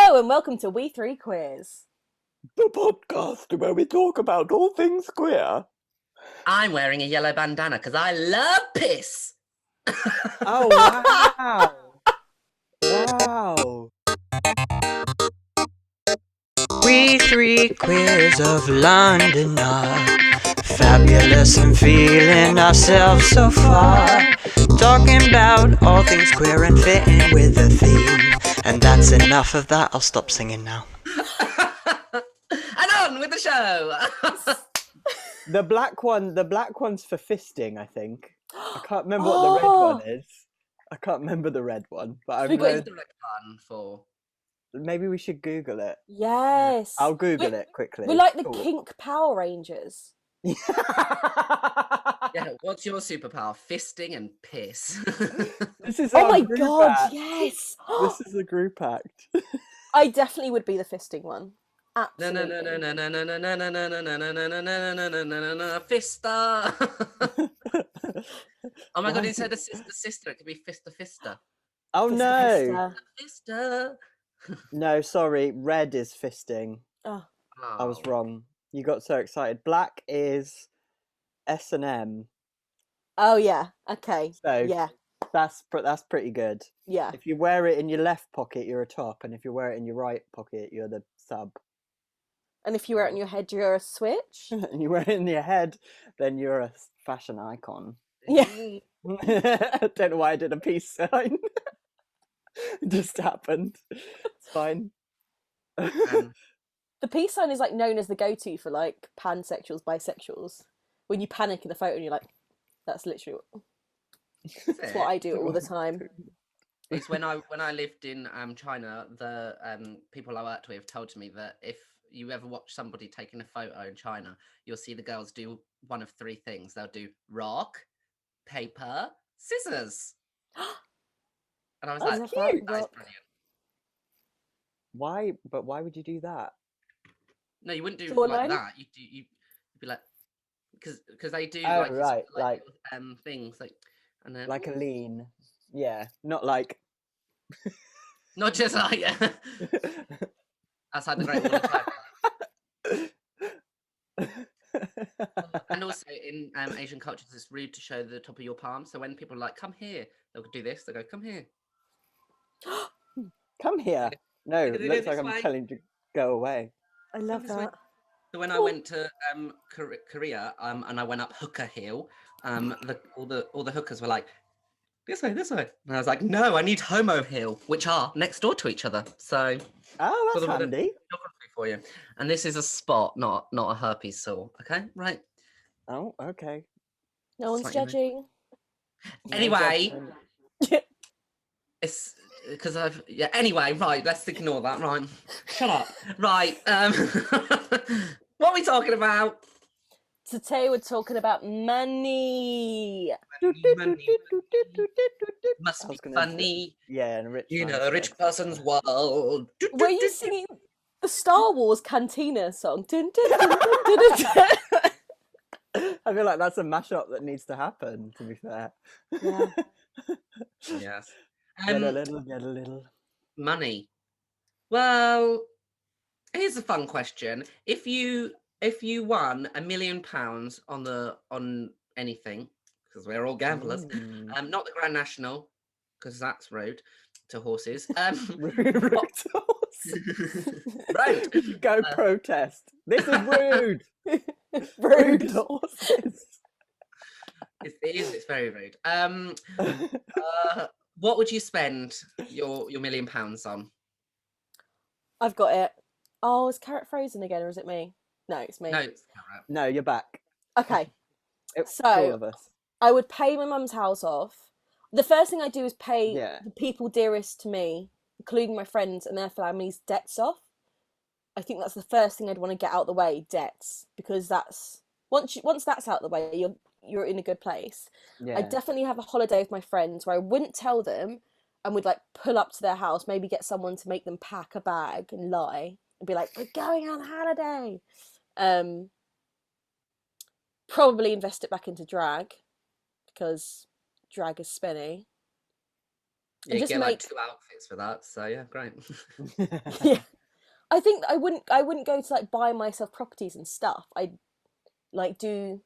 Hello and welcome to We Three Queers. The podcast where we talk about all things queer. I'm wearing a yellow bandana because I love piss. Oh, wow. Wow. We three queers of London are fabulous and feeling ourselves so far. Talking about all things queer and fitting with the theme. And that's enough of that, I'll stop singing now. And on with the show. The black one's for fisting, I think. I can't remember what the red one is. I can't remember the red one, but I've What is read. the red one for? Maybe we should Google it. Yes. I'll Google it quickly. We're like the Cool. Kink Power Rangers. Yeah, what's your superpower? Fisting and piss. This is Oh our my group god, act. yes. This is a group act. I definitely would be the fisting one. No, Absolutely. Fister. Oh my god, Why? instead of sister, it could be fister. Oh no. Fister. No, sorry. Red is fisting. Oh. I was wrong. You got so excited. Black is S&M. Oh yeah. Okay. So Yeah. that's pretty good. Yeah. If you wear it in your left pocket, you're a top, and if you wear it in your right pocket, you're the sub. And if you wear it on your head, you're a switch. And you wear it in your head, then you're a fashion icon. Yeah. I don't know why I did a peace sign. It just happened. It's fine. The peace sign is like known as the go-to for like pansexuals, bisexuals. When you panic in a photo and you're like, that's literally that's what I do all the time. It's when I lived in China, the people I worked with told me that if you ever watch somebody taking a photo in China, you'll see the girls do one of three things. They'll do rock, paper, scissors. And I was I like, love that is that. brilliant. Why? But why would you do that? No, you wouldn't do Draw a like line? that. You'd be like, because they do Oh, like, right, like things like, and then like a lean. Yeah, not like. not just like outside the Great Wall of China. And also in Asian cultures, it's rude to show the top of your palm. So when people are like, "Come here," they'll do this. They go, "Come here." Come here. No, Look at it looks like this I'm way. telling you to go away. I love this way. that. So when I went to Korea, and I went up Hooker Hill, all the hookers were like, this way, and I was like, no, I need Homo Hill, which are next door to each other. So Oh, sort that's of a bit of handy. geography for you. And this is a spot, not a herpes sore. Okay, right. Oh, okay. No one's Just let you know. judging. No Anyway, judgment. it's because Anyway, right. Let's ignore that. Right. Shut up. Right. What are we talking about? Today we're talking about money. Must I be was gonna funny. Yeah, and a rich. You man know, a rich said. person's world. Were you singing the Star Wars Cantina song? Dun, dun, dun, dun, dun, dun. I feel like that's a mashup that needs to happen. To be fair. Yeah. Yes. Get a little. Money. Well, here's a fun question. If you won £1 million on anything, because we're all gamblers, Mm. not the Grand National, because that's rude to horses. Rude Rude. Go protest. This is rude. Rude. to horses. It's very rude. What would you spend your £1 million on? I've got it. Oh, is Carrot frozen again, or is it me? No, it's me. No, it's Carrot. No, you're back. Okay. It's So- all of us. I would pay my mum's house off. The first thing I do is pay Yeah. the people dearest to me, including my friends and their families, debts off. I think that's the first thing I'd want to get out of the way, debts, because that's once that's out of the way, you're in a good place. Yeah. I definitely have a holiday with my friends where I wouldn't tell them and would like pull up to their house, maybe get someone to make them pack a bag and lie and be like, "We're going on holiday." Probably invest it back into drag because drag is spinny. Yeah, you just get like make 2 outfits for that. So yeah, great. yeah. I think I wouldn't go to like buy myself properties and stuff. I'd like do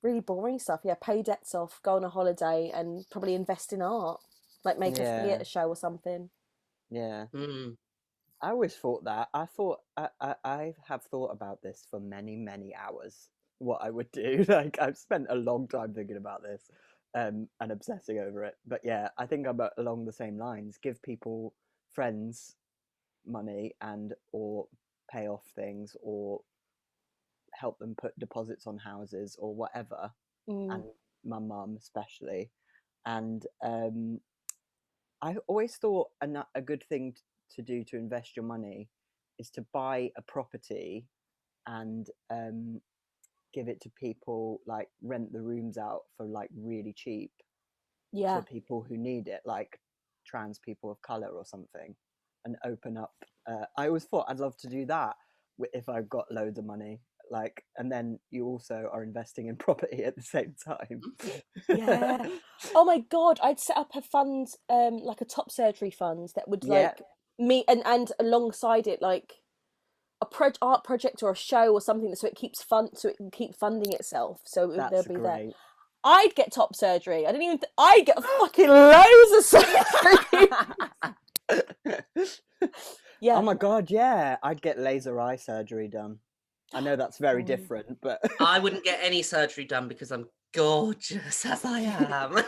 really boring stuff. Yeah, pay debts off, go on a holiday, and probably invest in art, like make a Yeah, theatre show or something. yeah. Mm. I always thought that. I have thought about this for many, many hours. What I would do. Like I've spent a long time thinking about this, and obsessing over it. But yeah, I think I'm along the same lines. Give people, friends, money and or pay off things or help them put deposits on houses or whatever. Mm. And my mum especially. And I always thought a good thing to do to invest your money is to buy a property and give it to people, like rent the rooms out for like really cheap Yeah, to people who need it, like trans people of color or something, and open up. I always thought I'd love to do that if I've got loads of money. Like, and then you also are investing in property at the same time. yeah. Oh my god, I'd set up a fund, like a top surgery fund that would Yeah, like meet and alongside it like a art project or a show or something, so it keeps so it can keep funding itself. So they'll that's be there. great. I'd get top surgery. I didn't even. I'd get fucking loads of surgery. Oh Yeah. my god, yeah, I'd get laser eye surgery done. I know that's very Oh. different, but I wouldn't get any surgery done because I'm gorgeous as I am.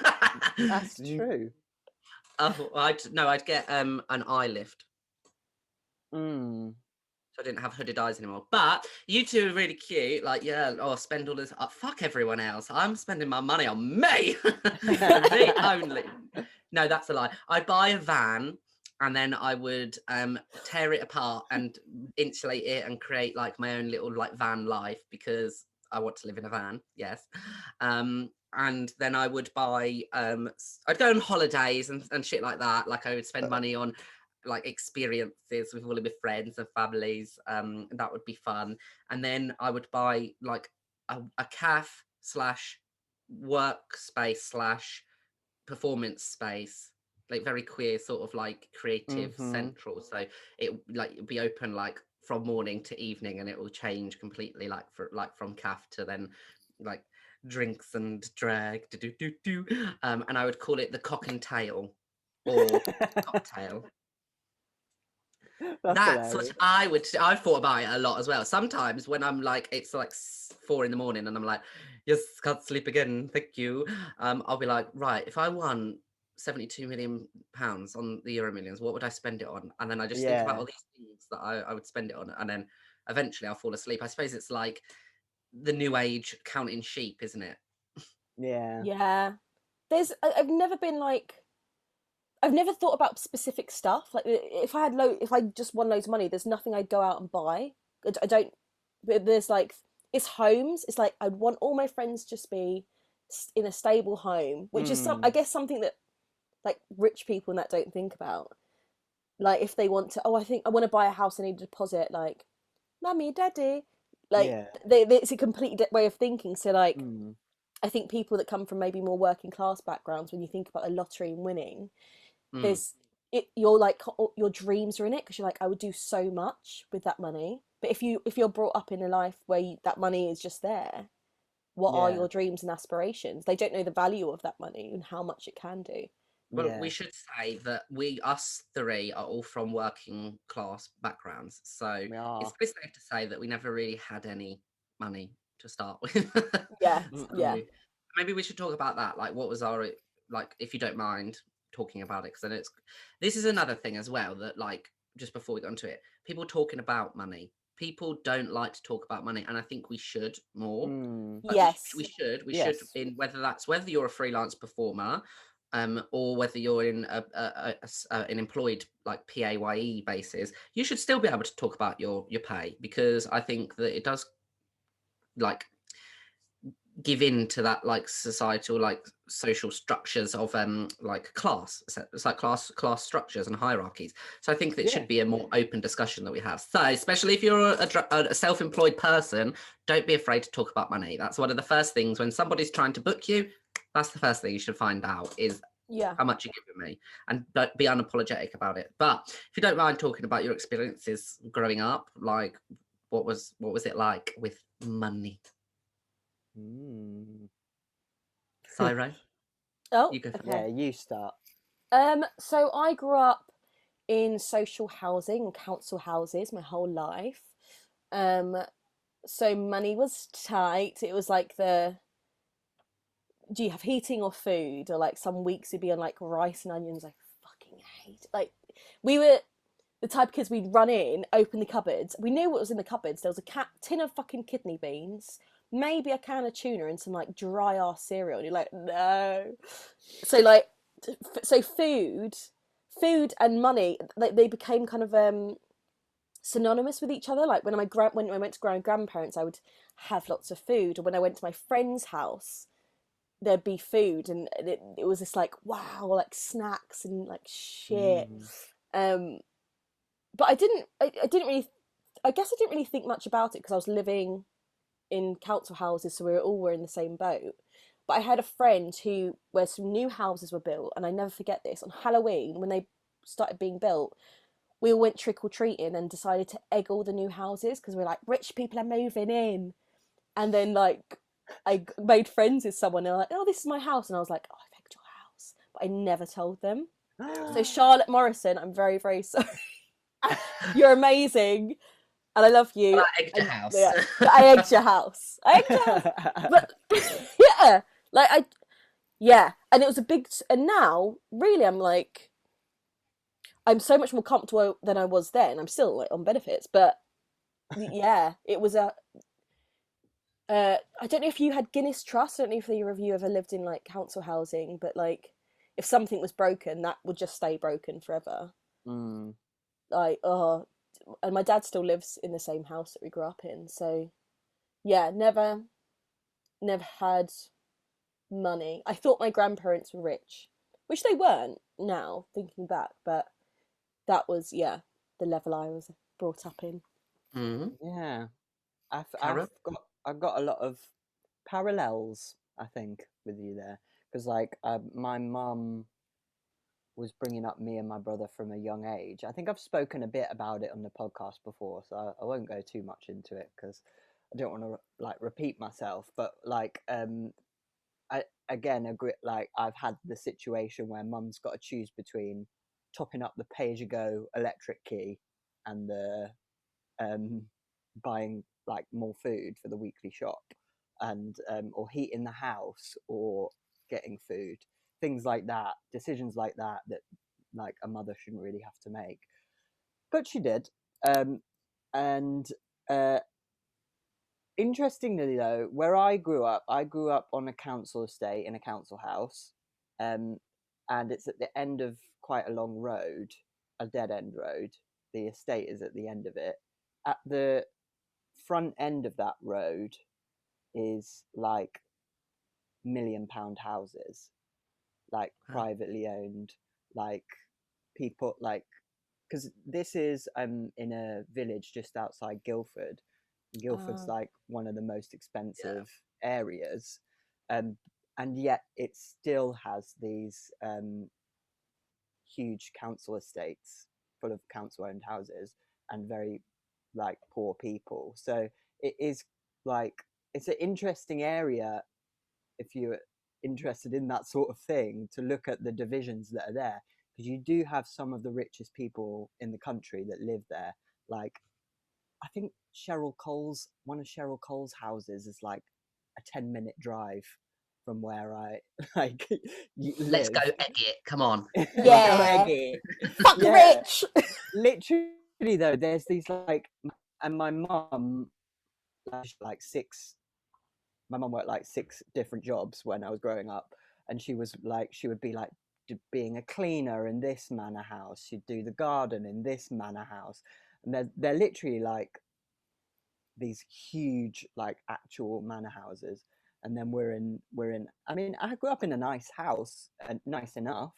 that's true. Oh, I'd get an eye lift. Mm. So I didn't have hooded eyes anymore. But you two are really cute. Like, yeah, spend all this. Fuck everyone else. I'm spending my money on me. Me only. No, that's a lie. I'd buy a van and then I would tear it apart and insulate it and create like my own little like van life because I want to live in a van. Yes. And then I would buy I'd go on holidays and shit like that. Like I would spend money on like experiences with all of my friends and families. That would be fun. And then I would buy like a calf / workspace / performance space, like very queer, sort of like creative central. So it like it'd be open like from morning to evening, and it will change completely, like from calf to then like drinks and drag. And I would call it the Cock and Tail or cocktail. That's what Hilarious. I thought about it a lot as well. Sometimes when I'm like, it's like 4 a.m. and I'm like, yes, can't sleep again, thank you. I'll be like, right, if I won 72 million pounds on the Euro Millions, what would I spend it on? And then I just think about all these things that I would spend it on, and then eventually I'll fall asleep. I suppose it's like the new age counting sheep, isn't it? Yeah. Yeah. I've never been like. I've never thought about specific stuff. Like if I just won loads of money, there's nothing I'd go out and buy. I don't. But there's like it's homes. It's like I'd want all my friends just be in a stable home, which is I guess something that like rich people and that don't think about. Like if they want to, I think I want to buy a house, I need a deposit. Like, mummy, daddy, like it's a complete way of thinking. So like, I think people that come from maybe more working class backgrounds, when you think about a lottery and winning, there's you're like your dreams are in it because you're like, I would do so much with that money. But if you're brought up in a life where that money is just there, what are your dreams and aspirations? They don't know the value of that money and how much it can do. Well, we should say that us three are all from working class backgrounds, so it's pretty safe to say that we never really had any money to start with. Yeah. Maybe we should talk about that. Like, what was our, like, if you don't mind talking about it, because I know this is another thing as well, that like just before we got into it, people talking about money. People don't like to talk about money, and I think we should more. Yes, we should. We should, in whether you're a freelance performer, or whether you're in an employed like PAYE basis, you should still be able to talk about your pay, because I think that it does like give in to that like societal, like social structures of like class. It's like class structures and hierarchies. So I think that it should be a more open discussion that we have. So especially if you're a self-employed person, don't be afraid to talk about money. That's one of the first things when somebody's trying to book you. That's the first thing you should find out is Yeah. how much you're giving me, and don't be unapologetic about it. But if you don't mind talking about your experiences growing up, like what was it like with money? Mm. Cyro, Oh, you go first. Yeah, okay. you start. So I grew up in social housing and council houses my whole life. Um, so money was tight. It was like do you have heating or food? Or like some weeks we'd be on like rice and onions. I fucking hate. Like we were the type of kids we'd run in, open the cupboards. We knew what was in the cupboards. There was a tin of fucking kidney beans, maybe a can of tuna, and some like dry ass cereal. And you're like, no. So like, so food and money, they became kind of synonymous with each other. Like when when I went to grandparents, I would have lots of food, or when I went to my friend's house, there'd be food, and it was just like wow, like snacks and like shit. Mm. But I didn't really, I guess I didn't really think much about it because I was living in council houses, so we were in the same boat. But I had a friend where some new houses were built, and I never forget this. On Halloween, when they started being built, we all went trick or treating and decided to egg all the new houses because we are like, rich people are moving in. And then like I made friends with someone, and they're like, oh, this is my house, and I was like, oh, I've egged your house, but I never told them. So Charlotte Morrison, I'm very, very sorry. You're amazing, and I love you. But I egged your house. Yeah, but I egged your house. I egged your house. But yeah, like yeah, and it was a big. And now, really, I'm so much more comfortable than I was then. I'm still like on benefits, but yeah, it was a. I don't know if you had Guinness Trust. I don't know if either of you ever lived in like council housing, but like if something was broken, that would just stay broken forever. Mm. Like oh, and my dad still lives in the same house that we grew up in, so yeah, never had money. I thought my grandparents were rich, which they weren't now thinking back, but that was yeah the level I was brought up in. Mm. Yeah, Karen? I've got a lot of parallels, I think, with you there, because like my mum was bringing up me and my brother from a young age. I think I've spoken a bit about it on the podcast before, so I won't go too much into it because I don't want to like repeat myself. But like I again agree. Like I've had the situation where mum's got to choose between topping up the pay-as-you-go electric key and the buying like more food for the weekly shop, and or heating the house or getting food, things like that, decisions like that like a mother shouldn't really have to make, but she did. And uh, Interestingly though, where I grew up on a council estate in a council house, and it's at the end of quite a long road, a dead end road. The estate is at the end of it. At the front end of that road is like £1 million houses, like privately owned, like people like, because this is in a village just outside Guildford. Guildford's like one of the most expensive areas, and yet it still has these huge council estates full of council owned houses and very like poor people. So it is like, it's an interesting area if you're interested in that sort of thing, to look at the divisions that are there, because you do have some of the richest people in the country that live there. Like I think one of Cheryl Cole's houses is like a 10-minute drive from where I like Let's live. go egg it. Come on. Yeah. Fuck Yeah. rich. Literally though, there's these like, and my mum like six. My mum worked like 6 different jobs when I was growing up, and she would be like being a cleaner in this manor house. She'd do the garden in this manor house, and they're literally like these huge like actual manor houses. And then we're in. I mean, I grew up in a nice house and nice enough,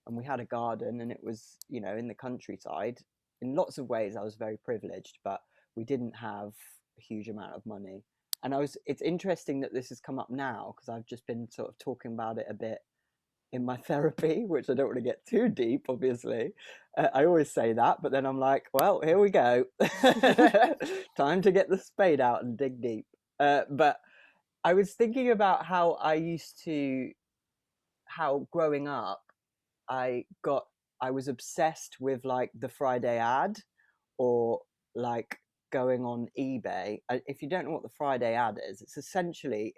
and we had a garden, and it was, you know, in the countryside. In lots of ways, I was very privileged, but we didn't have a huge amount of money. And it's interesting that this has come up now, because I've just been sort of talking about it a bit in my therapy, which I don't want to get too deep, obviously. I always say that, but then I'm like, well, here we go. Time to get the spade out and dig deep. But I was thinking about how how growing up, I was obsessed with like the Friday ad, or like going on eBay. If you don't know what the Friday ad is, it's essentially,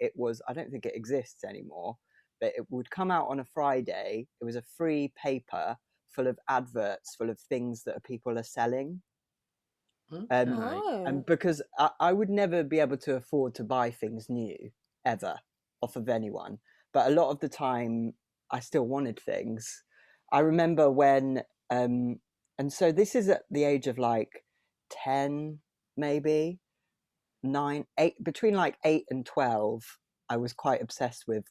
I don't think it exists anymore, but it would come out on a Friday. It was a free paper full of adverts, full of things that people are selling. Okay. Oh. And because I would never be able to afford to buy things new ever off of anyone, but a lot of the time I still wanted things. I remember when, and so this is at the age of like 10, maybe 9, 8, between like 8 and 12. I was quite obsessed with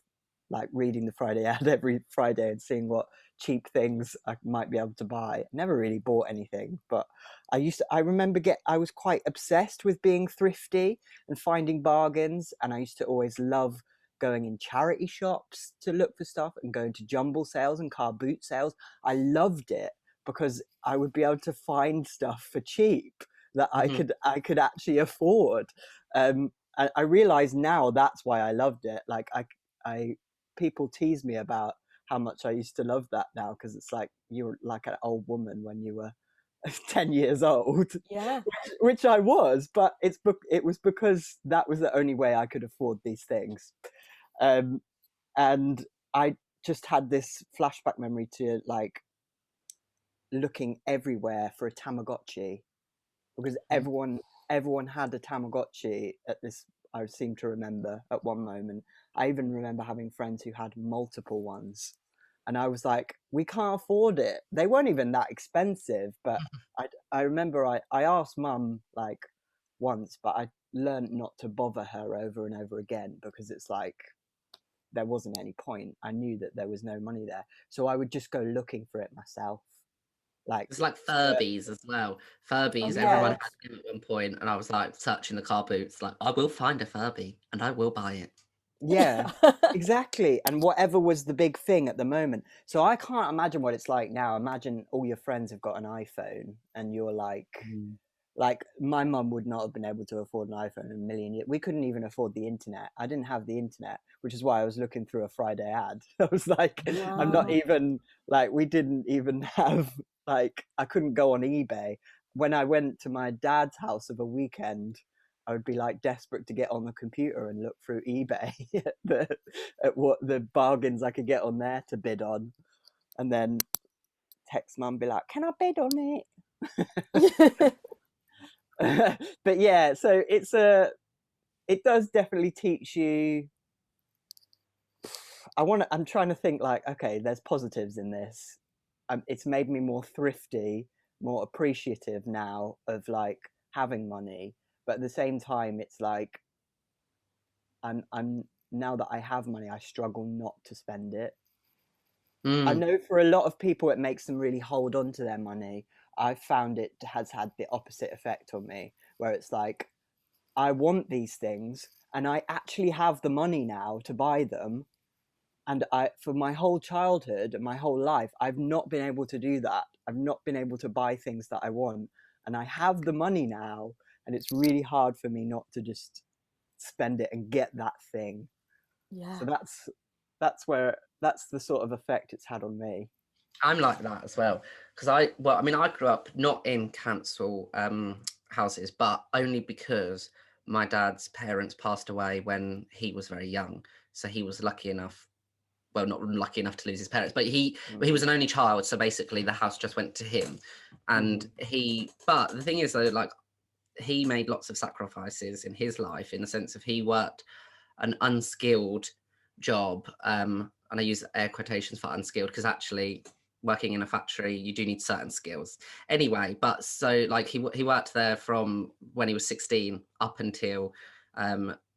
like reading the Friday ad every Friday and seeing what cheap things I might be able to buy. I never really bought anything, but I remember I was quite obsessed with being thrifty and finding bargains, and I used to always love going in charity shops to look for stuff and going to jumble sales and car boot sales. I loved it because I would be able to find stuff for cheap that I could actually afford. I realize now that's why I loved it. Like people tease me about how much I used to love that now, because it's like you're like an old woman when you were 10 years old. Yeah. Which I was, but it was because that was the only way I could afford these things. And I just had this flashback memory to like looking everywhere for a Tamagotchi, because everyone had a Tamagotchi at this. I seem to remember at one moment. I even remember having friends who had multiple ones, and I was like, we can't afford it. They weren't even that expensive, but I remember I asked Mum like once, but I learned not to bother her over and over again, because it's like there wasn't any point. I knew that there was no money there, so I would just go looking for it myself. Like It's like Furbies as well. Furbies, everyone had them at one point, and I was like searching the car boots, like I will find a Furby and I will buy it. Yeah, exactly. And whatever was the big thing at the moment. So I can't imagine what it's like now. Imagine all your friends have got an iPhone and you're like my mum would not have been able to afford an iPhone in a million years. We couldn't even afford the internet. I didn't have the internet, which is why I was looking through a Friday ad. I was like, I'm not even like, we didn't even have like, I couldn't go on eBay. When I went to my dad's house of a weekend, I would be like desperate to get on the computer and look through eBay at what the bargains I could get on there to bid on, and then text Mum, be like, "Can I bid on it?" But yeah, so it does definitely teach you. I'm trying to think like, okay, there's positives in this. It's made me more thrifty, more appreciative now of like having money. But at the same time, it's like I'm now that I have money, I struggle not to spend it. I know for a lot of people, it makes them really hold on to their money. I've found it has had the opposite effect on me, where it's like, I want these things and I actually have the money now to buy them. And for my whole childhood and my whole life, I've not been able to do that. I've not been able to buy things that I want. And I have the money now, and it's really hard for me not to just spend it and get that thing. Yeah. So that's the sort of effect it's had on me. I'm like that as well, because I grew up not in council houses, but only because my dad's parents passed away when he was very young. So he was lucky enough, well, not lucky enough to lose his parents, but he was an only child. So basically the house just went to him. And but the thing is though, like he made lots of sacrifices in his life, in the sense of he worked an unskilled job. And I use air quotations for unskilled, because actually working in a factory, you do need certain skills anyway. But so like he worked there from when he was 16 up until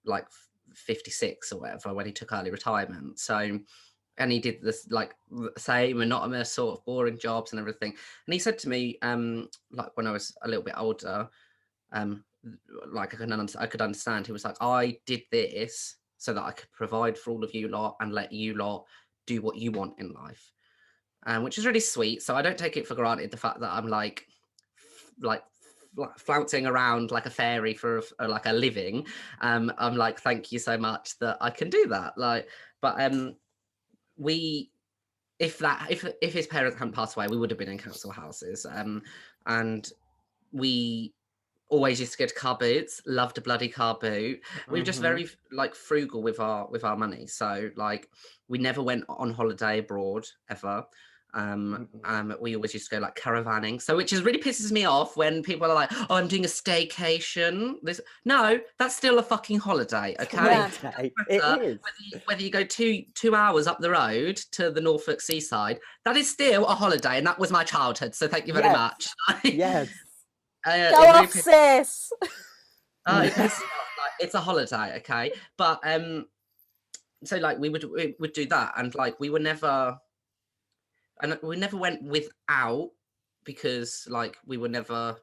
like 56 or whatever, when he took early retirement. So, and he did this like same monotonous sort of boring jobs and everything. And he said to me, like when I was a little bit older, like I could understand. He was like, I did this so that I could provide for all of you lot and let you lot do what you want in life, which is really sweet. So I don't take it for granted the fact that I'm like flouncing around like a fairy for like a living. I'm like, thank you so much that I can do that. Like, but if his parents hadn't passed away, we would have been in council houses. And we always used to go to car boots, loved a bloody car boot. We were just very like frugal with our money. So like we never went on holiday abroad ever. We always used to go like caravanning. So which is really pisses me off when people are like, oh, I'm doing a staycation. No, that's still a fucking holiday, okay? Yeah. It is. Whether you go two hours up the road to the Norfolk seaside, that is still a holiday, and that was my childhood. So thank you very much. Yes. Go off, sis. It's a holiday, okay? But so like we would do that, and like we never went without, because like we were never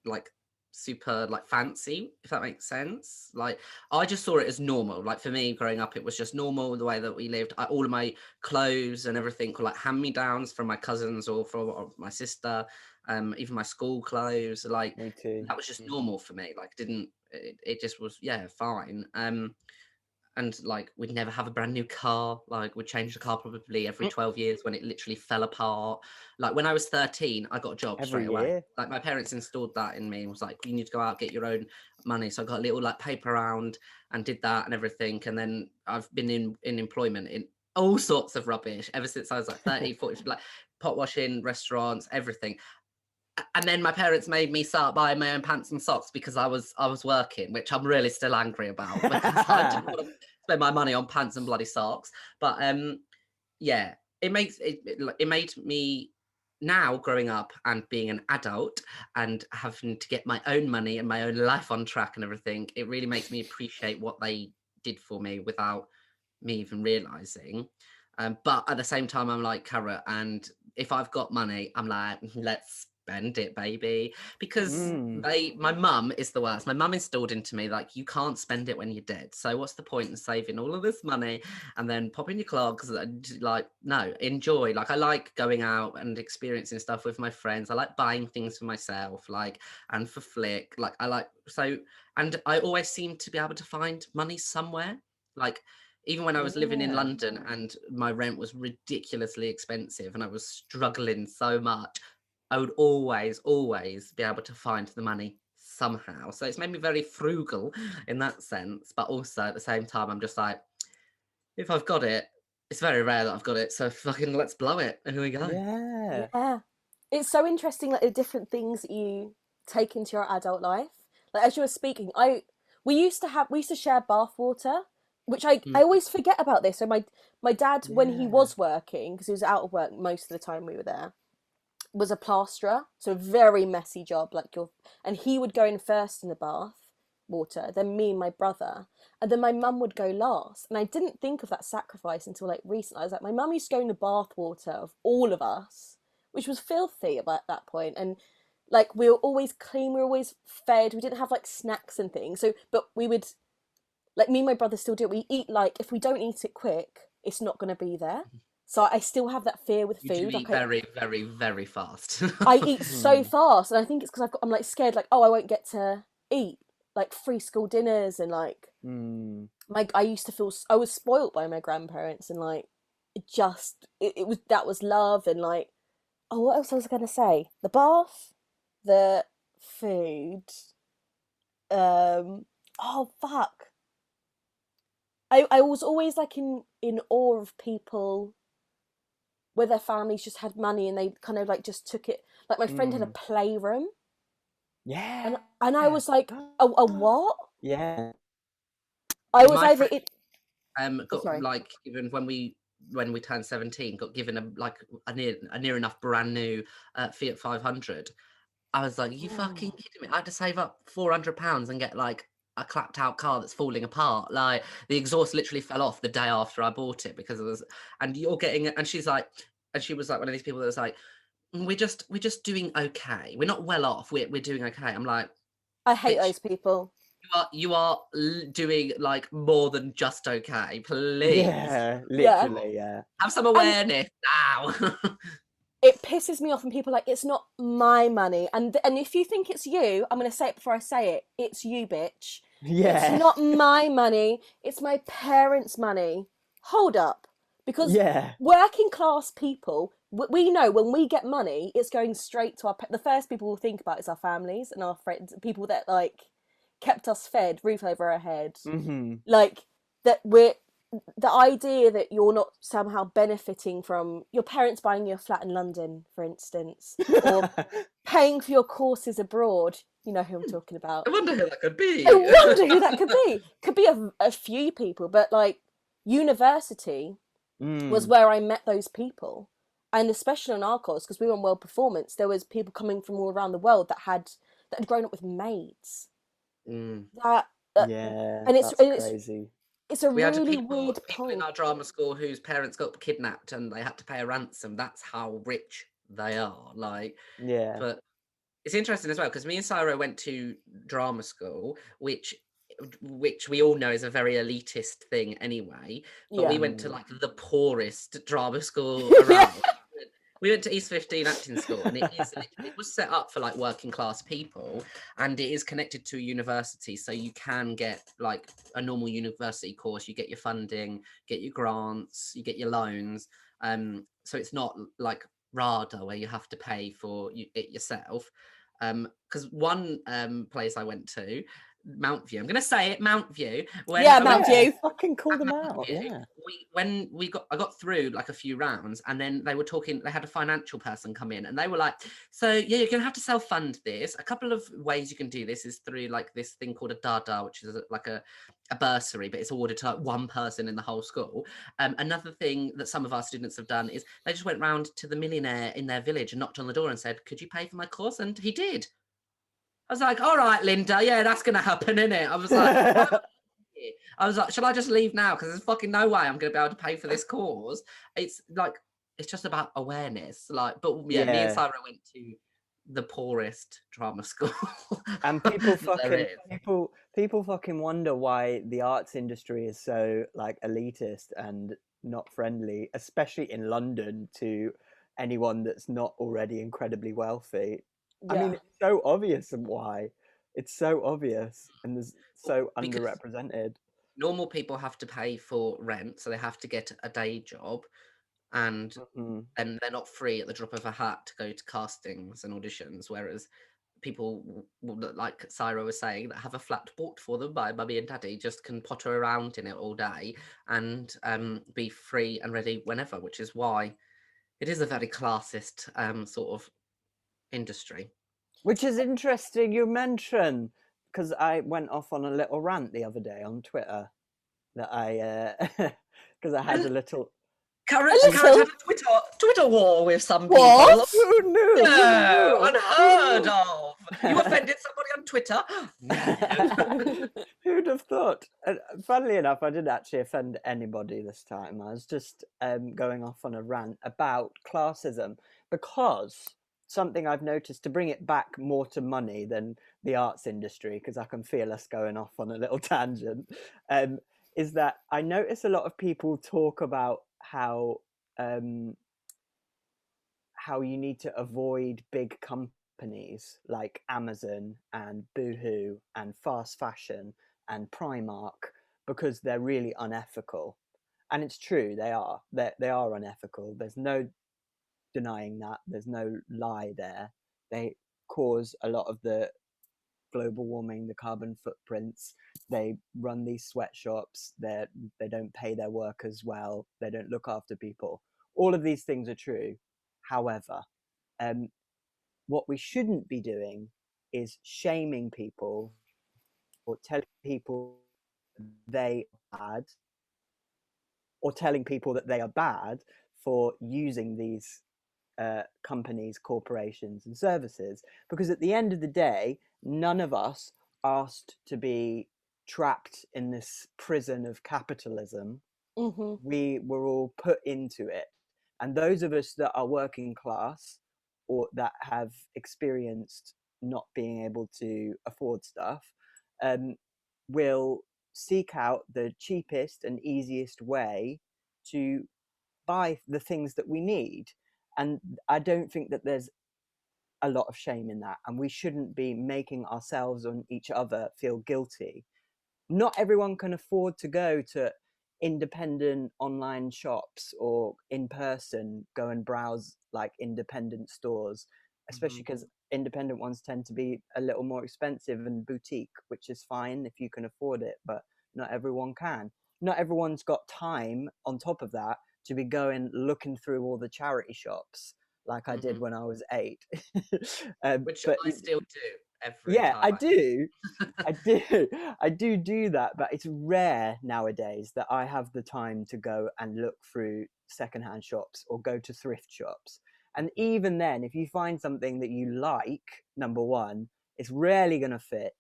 like super like fancy, if that makes sense. Like I just saw it as normal. Like for me growing up, it was just normal the way that we lived. All of my clothes and everything were like hand-me-downs from my cousins or from my sister. Even my school clothes, like Me too. that was just normal for me. Like it just was fine. And like we'd never have a brand new car. Like we'd change the car probably every 12 years when it literally fell apart. Like when I was 13, I got a job straight away. Like my parents installed that in me and was like, you need to go out, get your own money. So I got a little like paper round and did that and everything. And then I've been in employment in all sorts of rubbish ever since I was like 30, 40, like pot washing, restaurants, everything. And then my parents made me start buying my own pants and socks because I was working, which I'm really still angry about, because I didn't want to spend my money on pants and bloody socks. But yeah, it made me, now growing up and being an adult and having to get my own money and my own life on track and everything, it really makes me appreciate what they did for me without me even realizing. But at the same time, I'm like Cara, and if I've got money, I'm like, let's spend it, baby, because my mum is the worst. My mum installed into me like, you can't spend it when you're dead, so what's the point in saving all of this money and then popping your clogs? Like, no, enjoy. Like I like going out and experiencing stuff with my friends. I like buying things for myself, like, and for Flick, like I like, so, and I always seem to be able to find money somewhere. Like even when I was living in London and my rent was ridiculously expensive and I was struggling so much, I would always be able to find the money somehow. So it's made me very frugal in that sense. But also at the same time, I'm just like, if I've got it, it's very rare that I've got it. So fucking let's blow it. And here we go. Yeah. It's so interesting, like the different things that you take into your adult life. Like as you were speaking, we used to share bath water, which I always forget about this. So my dad, when he was working, because he was out of work most of the time we were there, was a plasterer, so a very messy job, and he would go in first in the bath water, then me and my brother, and then my mum would go last. And I didn't think of that sacrifice until like recently. I was like, my mum used to go in the bath water of all of us, which was filthy at that point, and like we were always clean, we were always fed, we didn't have like snacks and things, so but we would, like, me and my brother still do it. We eat, like, if we don't eat it quick, it's not going to be there. So I still have that fear with food. You do eat very, very, very fast. I eat so fast, and I think it's because I'm like scared, like, oh, I won't get to eat like free school dinners, and like I used to feel I was spoilt by my grandparents, and like it was that was love, and like, oh, what else was I going to say? The bath, the food, oh fuck. I was always like in awe of people where their families just had money and they kind of like just took it. Like my friend had a playroom. Yeah. And I was like, a what? Yeah. I was either it. Like even when we turned 17, got given a near enough brand new Fiat 500. I was like, you fucking kidding me? I had to save up £400 and get like a clapped out car that's falling apart. Like the exhaust literally fell off the day after I bought it because it was, and you're getting it. And she was like one of these people that was like, we're just doing okay. We're not well off. We're doing okay. I'm like, I hate those people. You are doing like more than just okay. Please Yeah, Yeah. literally, yeah. have some awareness now. It pisses me off when people are like, it's not my money. And if you think it's you, I'm going to say it before I say it. It's you, bitch. It's Yeah. not my money. It's my parents' money. Hold up. Because Yeah. working class people, we know when we get money, it's going straight to the first people we'll think about is our families and our friends, people that like kept us fed, roof over our head. Mm-hmm. Like that the idea that you're not somehow benefiting from your parents buying you a flat in London, for instance, or paying for your courses abroad. You know who I'm talking about. I wonder who that could be. I wonder who that could be. Could be a few people, but like university was where I met those people. And especially on our course, because we were on World Performance, there was people coming from all around the world that had grown up with maids. Mm. That Yeah, and that's crazy. it's a We had really people weird in point. our drama school whose parents got kidnapped and they had to pay a ransom. That's how rich they are. Like, Yeah. but it's interesting as well because me and Syro went to drama school, which we all know is a very elitist thing anyway. But we went to like the poorest drama school around. We went to East 15 acting school, and it was set up for like working class people, and it is connected to a university, so you can get like a normal university course. You get your funding, get your grants, you get your loans. So it's not like RADA where you have to pay for it yourself. Because one place I went to, Mount View. I'm going to say it, Mount View. Mount View. Fucking call them out. Yeah. I got through like a few rounds, and then they were talking. They had a financial person come in, and they were like, "So yeah, you're going to have to self-fund this. A couple of ways you can do this is through like this thing called a Dada, which is like a bursary, but it's awarded to like one person in the whole school. Another thing that some of our students have done is they just went round to the millionaire in their village and knocked on the door and said, "Could you pay for my course?" And he did. I was like, all right, Linda, yeah, that's going to happen, innit? I was like, shall I just leave now? Because there's fucking no way I'm going to be able to pay for this course. It's like, it's just about awareness. Like, but yeah, me and Sarah went to the poorest drama school. And people fucking wonder why the arts industry is so like elitist and not friendly, especially in London, to anyone that's not already incredibly wealthy. I mean, it's so obvious why. It's so obvious and there's so underrepresented. Normal people have to pay for rent, so they have to get a day job, and they're not free at the drop of a hat to go to castings and auditions, whereas people like Syra was saying that have a flat bought for them by mummy and daddy just can potter around in it all day and be free and ready whenever, which is why it is a very classist sort of industry. Which is interesting you mention, because I went off on a little rant the other day on Twitter that I because I had a little. Carrot had a Twitter war with some people. What? Who knew? No, unheard of. You offended somebody on Twitter? No. Who'd have thought? Funnily enough, I didn't actually offend anybody this time. I was just going off on a rant about classism, because something I've noticed, to bring it back more to money than the arts industry, because I can feel us going off on a little tangent, is that I notice a lot of people talk about how you need to avoid big companies like Amazon and Boohoo and fast fashion and Primark because they're really unethical. And it's true, they are. They are unethical. There's no denying that. There's no lie there. They cause a lot of the global warming, the carbon footprints. They run these sweatshops. They don't pay their workers well. They don't look after people. All of these things are true. However, what we shouldn't be doing is shaming people or telling people they are bad, or telling people that they are bad for using these companies, corporations, and services. Because at the end of the day, none of us asked to be trapped in this prison of capitalism. We were all put into it. And those of us that are working class or that have experienced not being able to afford stuff, will seek out the cheapest and easiest way to buy the things that we need. And I don't think that there's a lot of shame in that, and we shouldn't be making ourselves and each other feel guilty. Not everyone can afford to go to independent online shops or in person go and browse like independent stores, especially because independent ones tend to be a little more expensive and boutique, which is fine if you can afford it, but not everyone can. Not everyone's got time on top of that to be going looking through all the charity shops like I did when I was 8. Which but I still do every yeah, time. I do that, but it's rare nowadays that I have the time to go and look through secondhand shops or go to thrift shops. And even then, if you find something that you like, number one, it's rarely going to fit.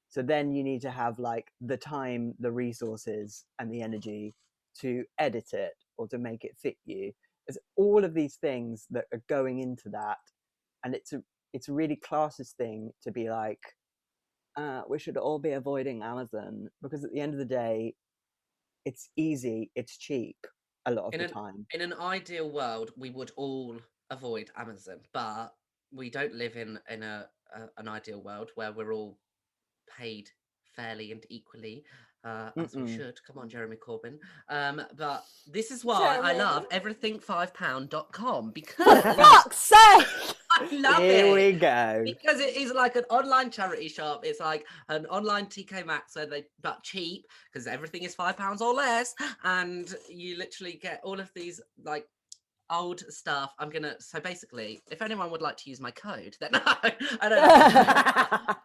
So then you need to have like the time, the resources, and the energy to edit it or to make it fit you. There's all of these things that are going into that, and it's a really classist thing to be like, we should all be avoiding Amazon, because at the end of the day, it's easy, it's cheap a lot of the time. In an ideal world, we would all avoid Amazon, but we don't live in an ideal world where we're all paid fairly and equally, as we should. Come on, Jeremy Corbyn. But this is why I love everything5pound.com, because For fuck's sake! I love it. Here we go. Because it is like an online charity shop. It's like an online TK Maxx, but cheap, because everything is £5 or less, and you literally get all of these like old stuff. So basically, if anyone would like to use my code, then I don't know.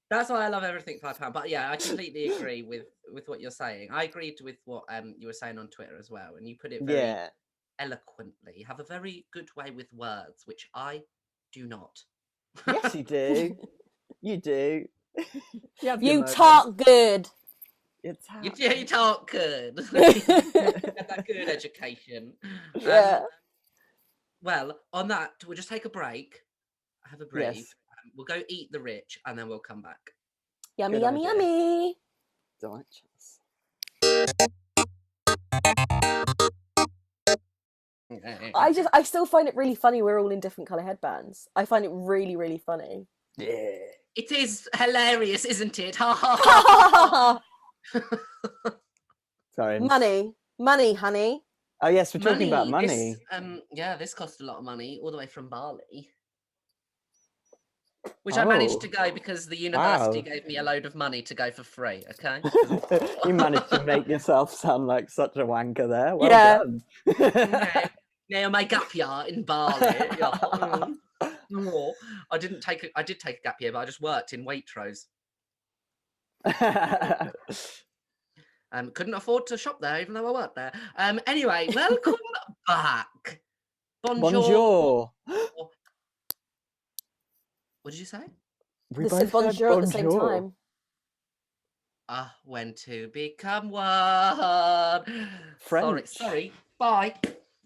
That's why I love everything £5. But yeah, I completely agree with what you're saying. I agreed with what you were saying on Twitter as well, and you put it very eloquently. You have a very good way with words, which I do not. Yes, you do. You do. You talk good. You talk good. Get that good education. Yeah. Well, on that, we'll just take a break. Have a break. Yes. We'll go eat the rich, and then we'll come back. Yummy, Good yummy, idea. yummy. Delicious. I still find it really funny we're all in different colour headbands. I find it really, really funny. Yeah. It is hilarious, isn't it? Ha ha ha. Sorry. Money, honey. Oh yes, we're talking about money. This cost a lot of money, all the way from Bali. Which I managed to go because the university gave me a load of money to go for free, okay? You managed to make yourself sound like such a wanker there. Well done. Now my gap year in Bali. I did take a gap year, but I just worked in Waitrose. Couldn't afford to shop there, even though I worked there. Anyway, welcome back. Bonjour. What did you say? We They both said bonjour at the same bonjour. time. When to become one. French. Sorry. Bye.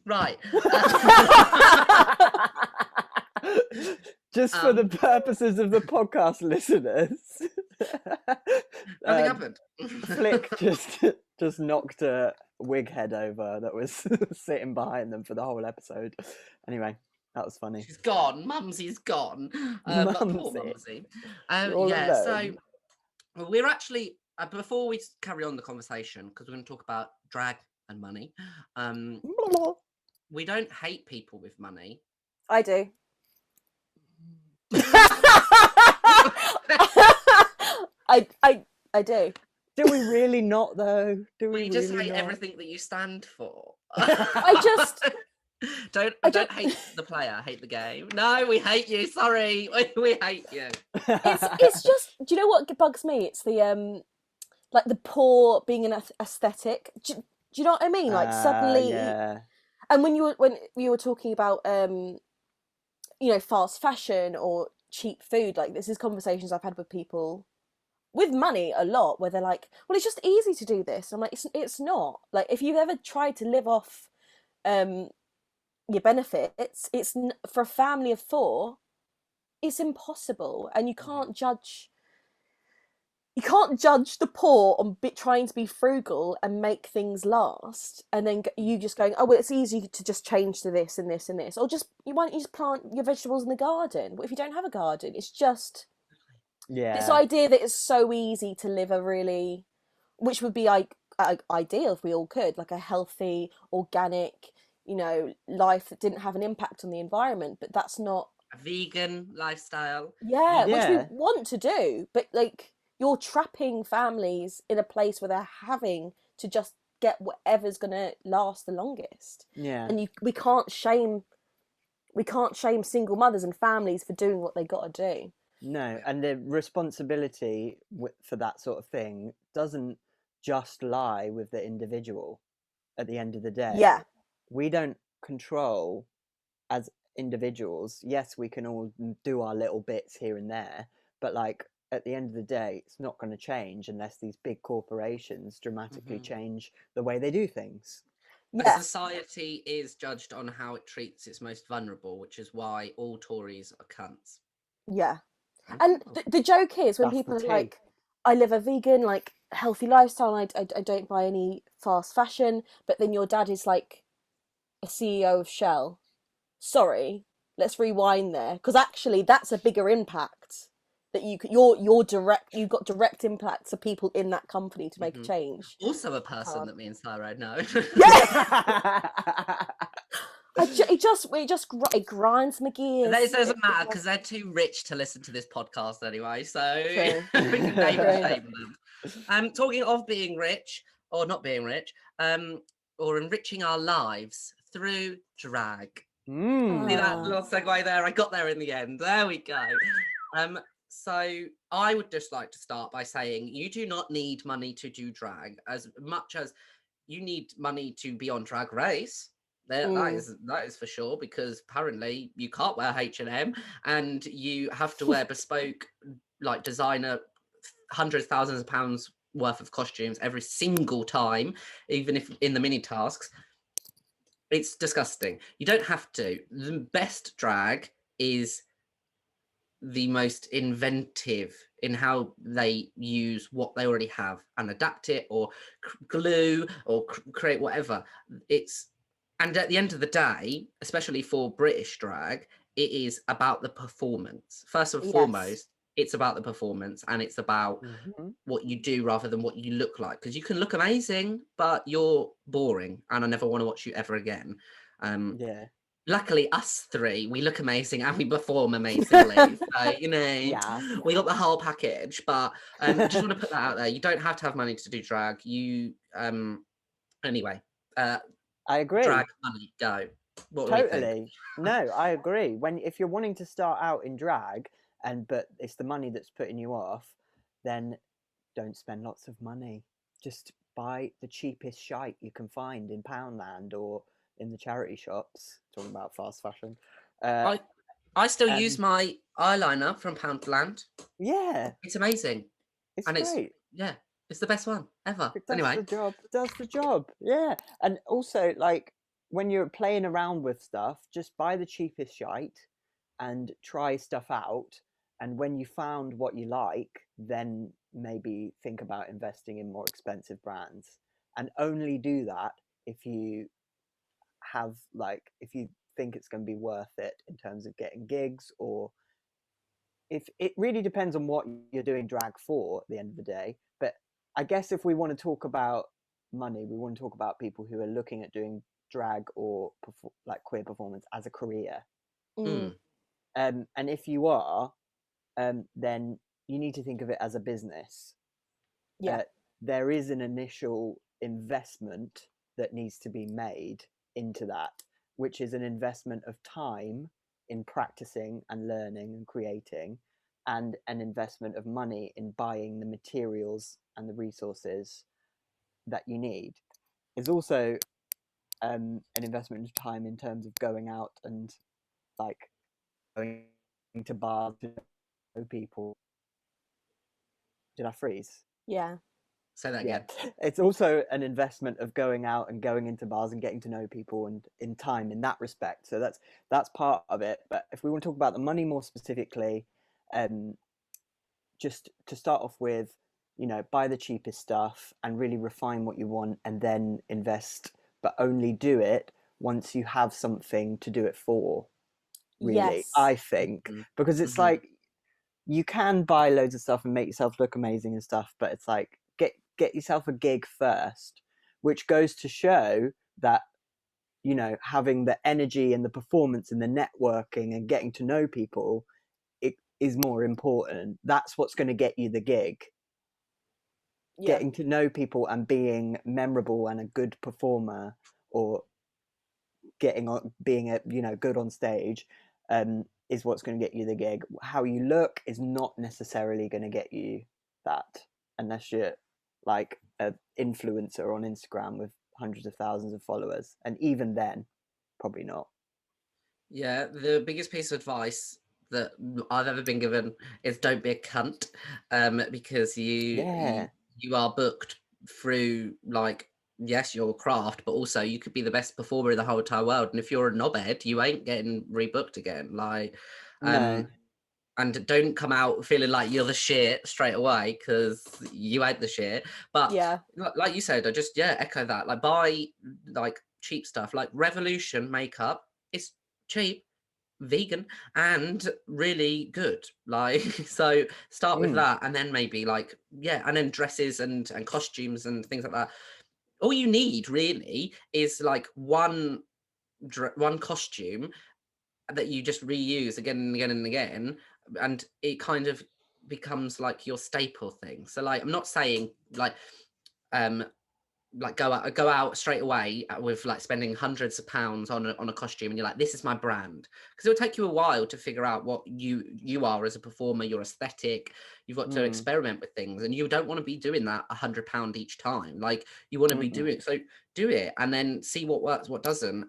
Right. Just for the purposes of the podcast listeners. Nothing happened. Flick just knocked a wig head over that was sitting behind them for the whole episode. Anyway, that was funny. She's gone. Mumsy's gone. But poor Mumsy. So we're actually, before we carry on the conversation, because we're going to talk about drag and money, we don't hate people with money. I do. I do. Do we really not, though? Do we just really hate not? everything that you stand for. I just don't hate the player, hate the game. No, we hate you. Sorry, we hate you. It's just. Do you know what bugs me? It's the like the poor being an aesthetic. Do you know what I mean? Like suddenly, and when you were talking about fast fashion or cheap food, like this is conversations I've had with people with money a lot, where they're like, well, it's just easy to do this. I'm like, it's not. Like, if you've ever tried to live off your benefits, it's for a family of 4, it's impossible, and you can't judge you can't judge the poor on trying to be frugal and make things last, and then you just going, oh well, it's easy to just change to this and this and this, or just why don't you just plant your vegetables in the garden? What if you don't have a garden? It's just this Yeah, idea that it's so easy to live a really, which would be like ideal if we all could, like a healthy, organic, life that didn't have an impact on the environment. But that's not, A vegan lifestyle. yeah, which we yeah, want to do. But like, you're trapping families in a place where they're having to just get whatever's gonna last the longest. yeah. And we can't shame single mothers and families for doing what they got to do. No, and the responsibility for that sort of thing doesn't just lie with the individual. At the end of the day, Yeah, we don't control as individuals. Yes, we can all do our little bits here and there, but like at the end of the day, it's not going to change unless these big corporations dramatically change the way they do things. A yeah, society is judged on how it treats its most vulnerable, which is why all Tories are cunts. yeah. And the joke is when That's the people are tea. like, I live a vegan, like, healthy lifestyle, and I don't buy any fast fashion, but then your dad is like a CEO of Shell. Sorry, let's rewind there, because actually that's a bigger impact that you've got direct impact to people in that company to make a change. Also a person that me and Sarah know. Yeah. It grinds my gears. It doesn't It matter does. because they're too rich to listen to this podcast anyway, so True. we can name True. and shame them. Talking of being rich or not being rich, or enriching our lives through drag. See that little segue there? I got there in the end. There we go. So I would just like to start by saying you do not need money to do drag as much as you need money to be on Drag Race. That is for sure, because apparently you can't wear H&M and you have to wear bespoke, like designer, hundreds, thousands of pounds worth of costumes every single time, even if in the mini tasks. It's disgusting. You don't have to. The best drag is the most inventive in how they use what they already have and adapt it or glue or create whatever. And at the end of the day, especially for British drag, it is about the performance. First and foremost, it's about the performance, and it's about what you do rather than what you look like. Because you can look amazing, but you're boring, and I never want to watch you ever again. Yeah. Luckily, us three, we look amazing and we perform amazingly. So, we got the whole package. But just want to put that out there. You don't have to have money to do drag. Anyway. I agree. Drag money, go. What Totally. No, I agree. If you're wanting to start out in drag, but it's the money that's putting you off, then don't spend lots of money. Just buy the cheapest shite you can find in Poundland or in the charity shops. Talking about fast fashion. I still use my eyeliner from Poundland. Yeah, it's amazing. It's and great. It's the best one ever. It does the job. Yeah. And also, like, when you're playing around with stuff, just buy the cheapest shite and try stuff out. And when you found what you like, then maybe think about investing in more expensive brands. And only do that if you if you think it's going to be worth it in terms of getting gigs, or if it really depends on what you're doing drag for at the end of the day. But I guess if we want to talk about money, we want to talk about people who are looking at doing drag or like queer performance as a career. And if you are, then you need to think of it as a business. There is an initial investment that needs to be made into that, which is an investment of time in practicing and learning and creating, and an investment of money in buying the materials and the resources that you need. There's also an investment of time in terms of going out and like going to bars to know people. Did I freeze? Yeah. Say that again. It's also an investment of going out and going into bars and getting to know people, and in time in that respect. So that's part of it. But if we want to talk about the money more specifically, just to start off with, you know, buy the cheapest stuff and really refine what you want and then invest, but only do it once you have something to do it for, really, Yes. I think. Mhm. Because it's Mhm. like, you can buy loads of stuff and make yourself look amazing and stuff, but it's like, get yourself a gig first, which goes to show that, you know, having the energy and the performance and the networking and getting to know people, it is more important. That's what's going to get you the gig. Yeah. Getting to know people and being memorable and a good performer, or being a, you know, good on stage, is what's going to get you the gig. How you look is not necessarily going to get you that, unless you're like an influencer on Instagram with hundreds of thousands of followers, and even then, probably not. Yeah, the biggest piece of advice that I've ever been given is don't be a cunt, because Yeah. you are booked through, like, yes, your craft, but also you could be the best performer in the whole entire world, and if you're a knobhead, you ain't getting rebooked again. Like, No. and don't come out feeling like you're the shit straight away, because you ain't the shit. But Yeah. like you said, I just echo that. Like, buy like cheap stuff, like Revolution makeup. It's cheap, vegan, and really good. Like, so start with that, and then maybe like, and then dresses and costumes and things like that. All you need really is like one costume that you just reuse again and again and again, and it kind of becomes like your staple thing. So, like, I'm not saying um like go out straight away with like spending hundreds of pounds on a costume and you're like, this is my brand, because it'll take you a while to figure out what you are as a performer, your aesthetic. You've got to experiment with things, and you don't want to be doing that £100 each time. Like, you want to be doing, so do it and then see what works, what doesn't.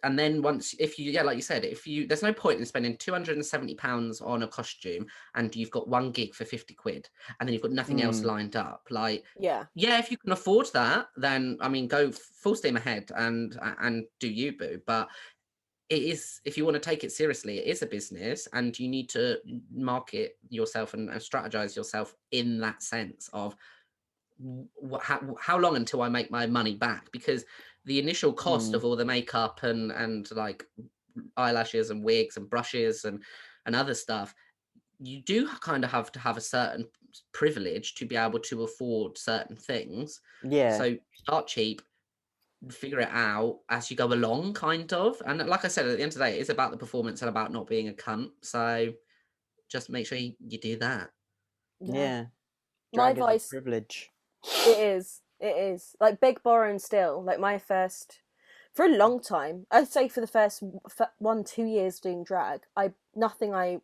And then once, if you, like you said, if you, there's no point in spending £270 on a costume and you've got one gig for 50 quid and then you've got nothing else lined up. Like, Yeah. if you can afford that, then I mean, go full steam ahead and do you, boo. But it is, if you want to take it seriously, it is a business, and you need to market yourself and strategize yourself in that sense of how long until I make my money back, because the initial cost of all the makeup and like eyelashes and wigs and brushes and other stuff, you do kind of have to have a certain privilege to be able to afford certain things. Yeah. So start cheap, figure it out as you go along, kind of. And like I said, at the end of the day, it's about the performance and about not being a cunt. So just make sure you do that. Yeah. My Drag is a advice, privilege. it is like big borrowing still. Like, my first, for a long time, I'd say for the first 1-2 years doing drag, nothing I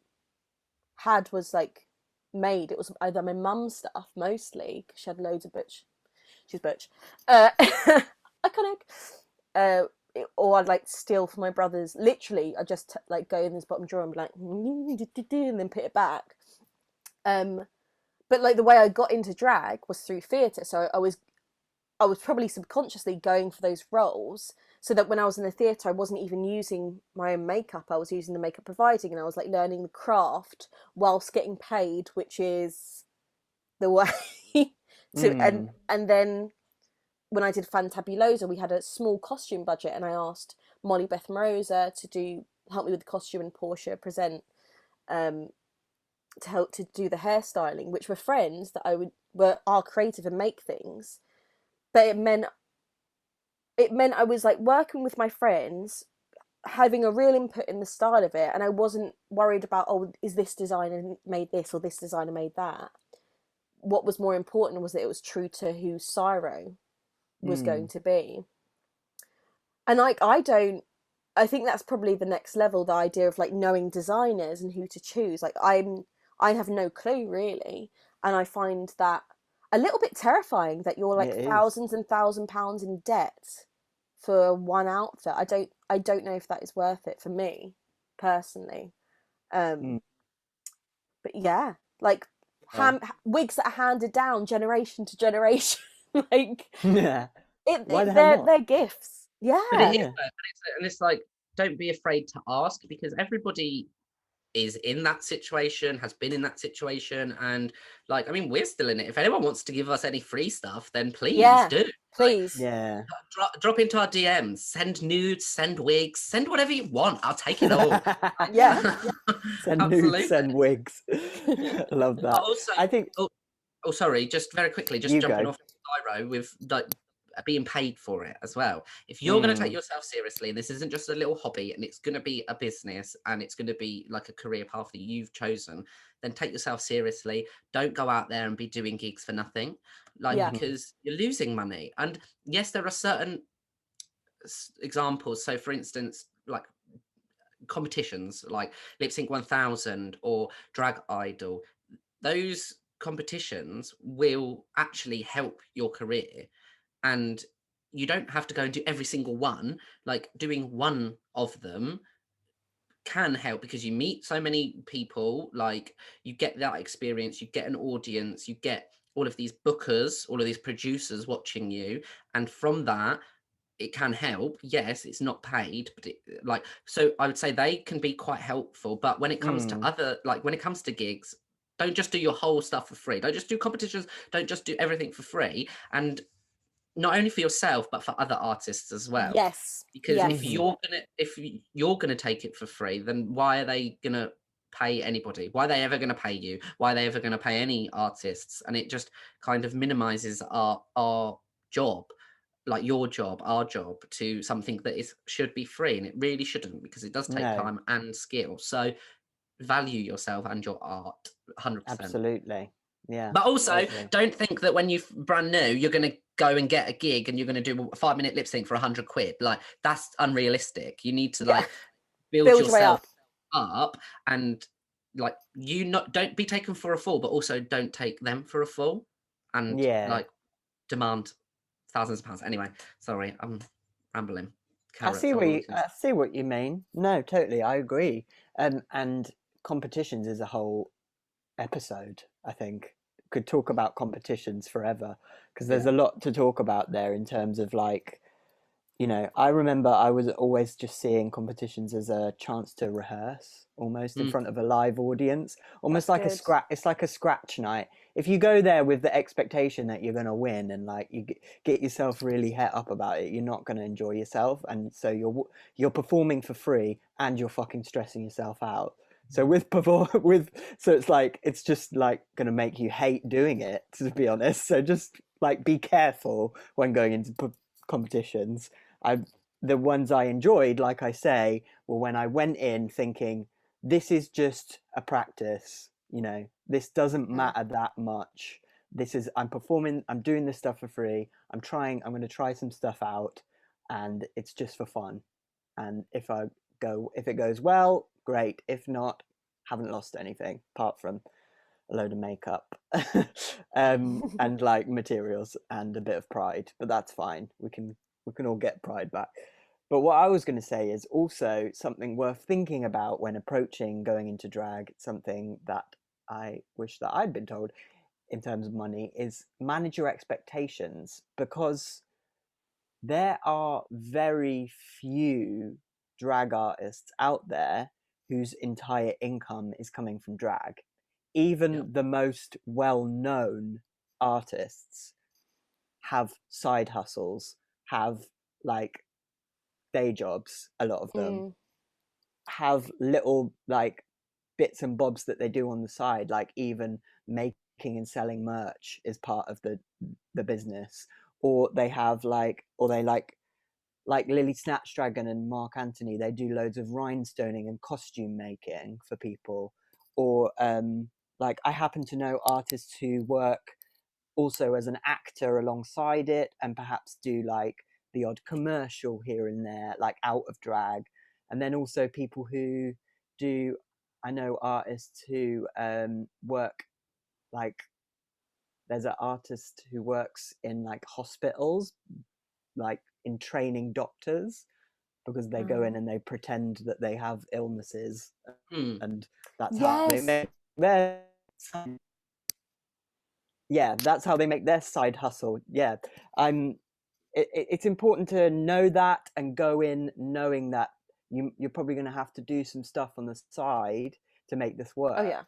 had was like made. It was either my mum's stuff mostly, because she had loads of butch. She's butch. Iconic. Or I'd like steal from my brother's. Literally, I just like go in his bottom drawer and be like, and then put it back. But like, the way I got into drag was through theatre, so I was probably subconsciously going for those roles, so that when I was in the theatre, I wasn't even using my own makeup. I was using the makeup providing, and I was like learning the craft whilst getting paid, which is the way to. And then when I did Fantabulosa, we had a small costume budget, and I asked Molly Beth Morosa to help me with the costume, and Portia Present to help to do the hairstyling, which were friends that are creative and make things. But it meant I was like working with my friends, having a real input in the style of it, and I wasn't worried about, oh, is this designer made this or this designer made that. What was more important was that it was true to who Cyro was going to be. And like, I think that's probably the next level, the idea of like knowing designers and who to choose. Like, I have no clue really, and I find that a little bit terrifying that you're like thousands and £1,000s in debt for one outfit. I don't know if that is worth it for me personally. But yeah, like wigs that are handed down generation to generation, like they're gifts. Yeah, But it is, and it's like, don't be afraid to ask, because everybody is in that situation, has been in that situation, and like, I mean, we're still in it. If anyone wants to give us any free stuff, then please Yeah, do. please. Yeah. Drop into our DMs, send nudes, send wigs, send whatever you want. I'll take it all. Yeah. Send Absolutely. nudes, send wigs. I love that. But also, I think oh, sorry, just very quickly, just You jumping go. off Pyro with like being paid for it as well. If you're going to take yourself seriously, and this isn't just a little hobby, and it's going to be a business, and it's going to be like a career path that you've chosen, then take yourself seriously. Don't go out there and be doing gigs for nothing, like Yeah. because you're losing money. And yes, there are certain examples. So, for instance, like competitions like Lip Sync 1000 or Drag Idol, those competitions will actually help your career, and you don't have to go and do every single one. Like doing one of them can help because you meet so many people, like you get that experience, you get an audience, you get all of these bookers, all of these producers watching you, and from that it can help. Yes, it's not paid, but like, so I would say they can be quite helpful. But when it comes to other, like when it comes to gigs, don't just do your whole stuff for free. Don't just do competitions. Don't just do everything for free. And not only for yourself, but for other artists as well. Yes. Because yes. if you're gonna take it for free, then why are they gonna pay anybody? Why are they ever gonna pay you? Why are they ever gonna pay any artists? And it just kind of minimizes our job, like your job, our job, to something that should be free, and it really shouldn't, because it does take No. time and skill. So value yourself and your art 100%. Absolutely. Yeah. But also, totally. don't think that when you're brand new, you're going to go and get a gig and you're going to do a 5-minute lip sync for 100 quid. Like, that's unrealistic. You need to like build Build your way yourself up, and like, don't be taken for a fool, but also don't take them for a fool, and like demand thousands of pounds. Anyway, sorry, I'm rambling. I see what you mean. No, totally, I agree. And competitions is a whole episode, I think. Could talk about competitions forever, because there's a lot to talk about there in terms of, like, you know, I remember I was always just seeing competitions as a chance to rehearse almost in front of a live audience, almost like a scratch. It's like a scratch night. If you go there with the expectation that you're going to win and like you get yourself really het up about it, you're not going to enjoy yourself, and so you're performing for free and you're fucking stressing yourself out. So so it's like, it's just like going to make you hate doing it, to be honest. So just like be careful when going into competitions. The ones I enjoyed, like I say, were when I went in thinking, this is just a practice, you know, this doesn't matter that much. I'm performing, I'm doing this stuff for free. I'm going to try some stuff out, and it's just for fun. And if it goes well, great. If not, haven't lost anything apart from a load of makeup and like materials and a bit of pride, but that's fine. We can all get pride back. But what I was going to say is also something worth thinking about when approaching going into drag. Something that I wish that I'd been told in terms of money is manage your expectations, because there are very few drag artists out there whose entire income is coming from drag. Even the most well-known artists have side hustles, have like day jobs. A lot of them have little like bits and bobs that they do on the side, like even making and selling merch is part of the business. Or they have like Lily Snatchdragon and Mark Anthony, they do loads of rhinestoning and costume making for people. Or like I happen to know artists who work also as an actor alongside it, and perhaps do like the odd commercial here and there, like out of drag. And then also people who do, I know artists who work, like there's an artist who works in like hospitals, like in training doctors, because they go in and they pretend that they have illnesses, and that's how they make their that's how they make their side hustle. It's important to know that and go in knowing that you're probably going to have to do some stuff on the side to make this work. Oh yeah.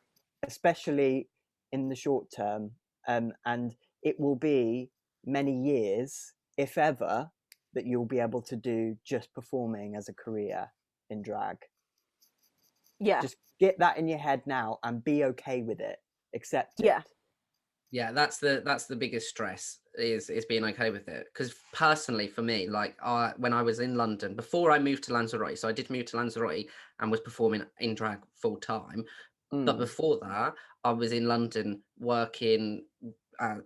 Especially in the short term. And it will be many years, if ever, that you'll be able to do just performing as a career in drag. Yeah. Just get that in your head now and be okay with it. Accept it. Yeah. Yeah, that's the biggest stress is being okay with it. Because personally, for me, like when I was in London before I moved to Lanzarote, so I did move to Lanzarote and was performing in drag full time. But before that, I was in London working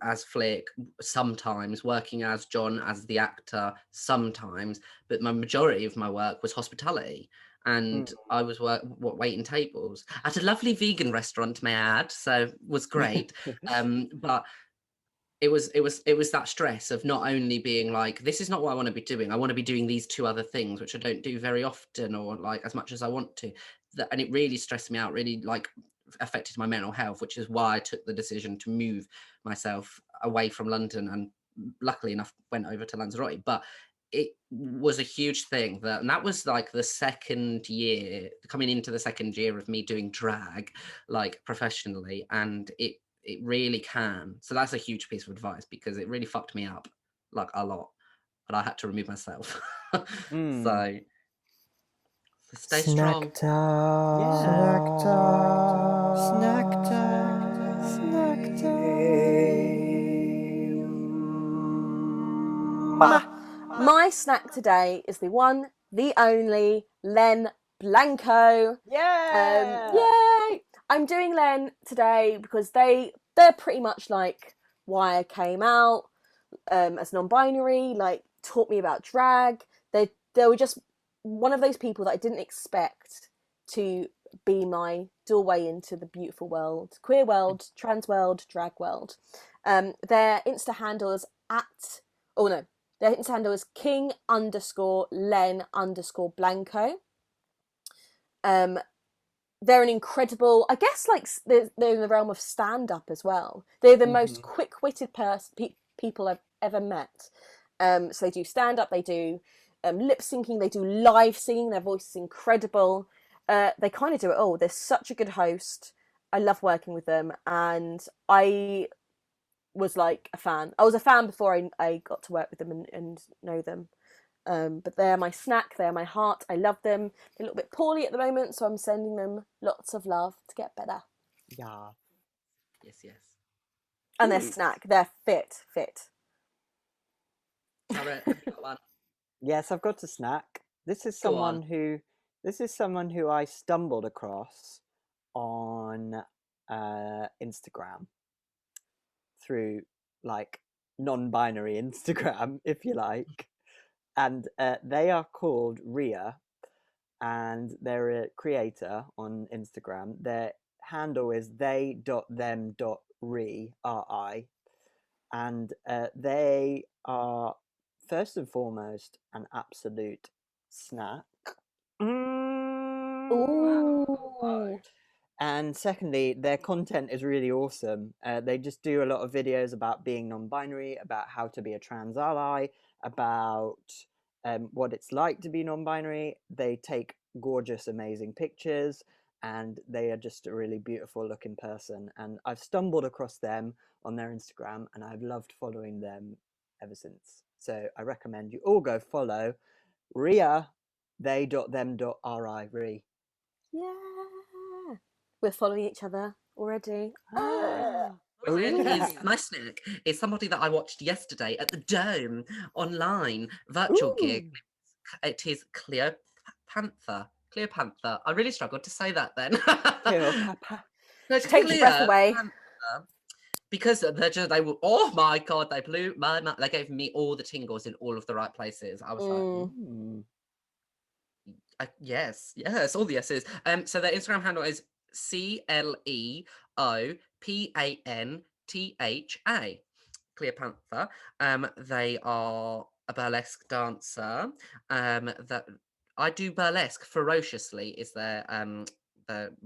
as Flick sometimes, working as John as the actor sometimes. But my majority of my work was hospitality. And I was waiting tables at a lovely vegan restaurant, may I add. So was great. But it was that stress of not only being like, this is not what I want to be doing. I want to be doing these two other things, which I don't do very often or like as much as I want to. And it really stressed me out, really like affected my mental health, which is why I took the decision to move myself away from London and luckily enough went over to Lanzarote. But it was a huge thing and that was like the second year, coming into the second year of me doing drag like professionally, and it really can. So that's a huge piece of advice because it really fucked me up like a lot, but I had to remove myself. So stay strong. Snack time. Snack time. Snack time. My snack today is the one, the only Len Blanco. Yeah. Yay! I'm doing Len today because they're pretty much like why I came out as non-binary, like taught me about drag. They were just one of those people that I didn't expect to be my doorway into the beautiful world, queer world, trans world, drag world. Their Insta handle is their Insta handle is king_Len_Blanco. They're an incredible, I guess, like they're in the realm of stand-up as well. They're the most quick-witted people I've ever met. So they do stand-up, they do lip syncing, they do live singing. Their voice is incredible. They kind of do it all. They're such a good host. I love working with them, and I was like a fan. I was a fan before I got to work with them and know them. But they're my snack, they're my heart. I love them. They're a little bit poorly at the moment, so I'm sending them lots of love to get better. Yeah. Yes. And their snack, they're fit. Sorry, have you got one? Yes, I've got a snack. This is someone who I stumbled across on Instagram through like non-binary Instagram, if you like. And they are called Ria, and they're a creator on Instagram. Their handle is they.them.ri, R-I, and they are first and foremost an absolute snack. Ooh. And secondly, their content is really awesome. They just do a lot of videos about being non-binary, about how to be a trans ally, about what it's like to be non-binary. They take gorgeous, amazing pictures, and they are just a really beautiful looking person. And I've stumbled across them on their Instagram, and I've loved following them ever since. So I recommend you all go follow Ria, they.them.ri. Yeah. We're following each other already. My snack is somebody that I watched yesterday at the Dome online virtual gig. It is Cleopanther. I really struggled to say that then. No, it's Take your breath away. Because they were, oh my god, they blew my mind. They gave me all the tingles in all of the right places. I was like, yes, all the yeses. So their Instagram handle is CLEOPANTHA, Cleopanther. They are a burlesque dancer. That I do burlesque ferociously is their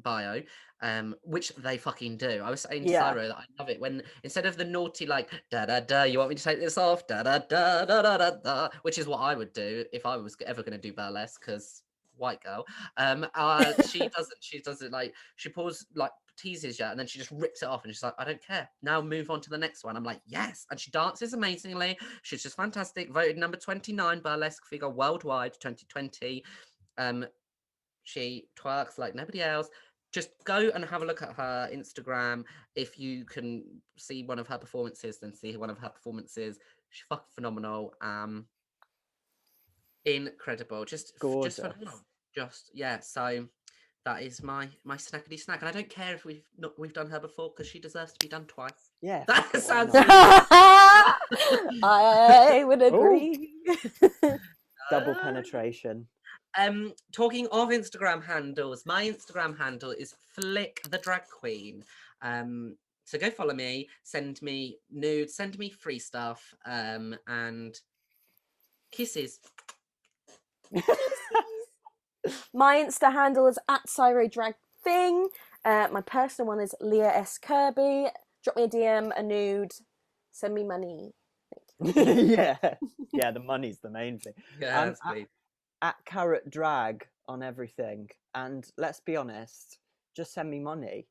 bio, which they fucking do. I was saying to Cyro that I love it when instead of the naughty like da da da, you want me to take this off, da da da da da da da, which is what I would do if I was ever going to do burlesque, because white girl. She doesn't like, she pulls like teases you and then she just rips it off and she's like, I don't care. Now move on to the next one. I'm like, yes. And she dances amazingly. She's just fantastic. Voted number 29 burlesque figure worldwide 2020. She twerks like nobody else. Just go and have a look at her Instagram. If you can see one of her performances, then see one of her performances. She's fucking phenomenal. Incredible. Just phenomenal. Just yeah. So that is my snackety snack, and I don't care if we've done her before because she deserves to be done twice. Yeah. That why sounds. not? I would agree. Double penetration. Talking of Instagram handles, my Instagram handle is Flick the Drag Queen. So go follow me, send me nudes, send me free stuff, and kisses. My Insta handle is @CyroDragThing. My personal one is Leah S. Kirby. Drop me a DM, a nude, send me money. Yeah, the money's the main thing. Yeah, At Carrot Drag on everything, and let's be honest, just send me money.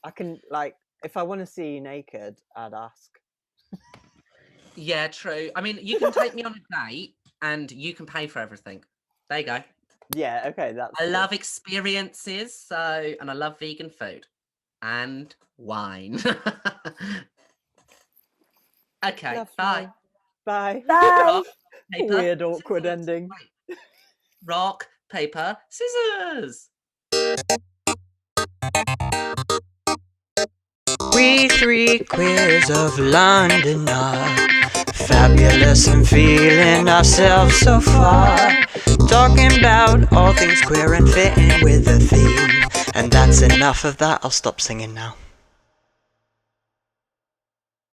I can, like, if I want to see you naked, I'd ask. Yeah, true. I mean, you can take me on a date and you can pay for everything. There you go. Yeah, okay, that's I good. love experiences, and I love vegan food and wine. Okay, Love bye. you. Bye. Bye. Paper, Weird, awkward scissors. ending. Wait. Rock, paper, scissors. We three queers of London are fabulous and feeling ourselves so far. Talking about all things queer and fitting with a theme. And that's enough of that, I'll stop singing now.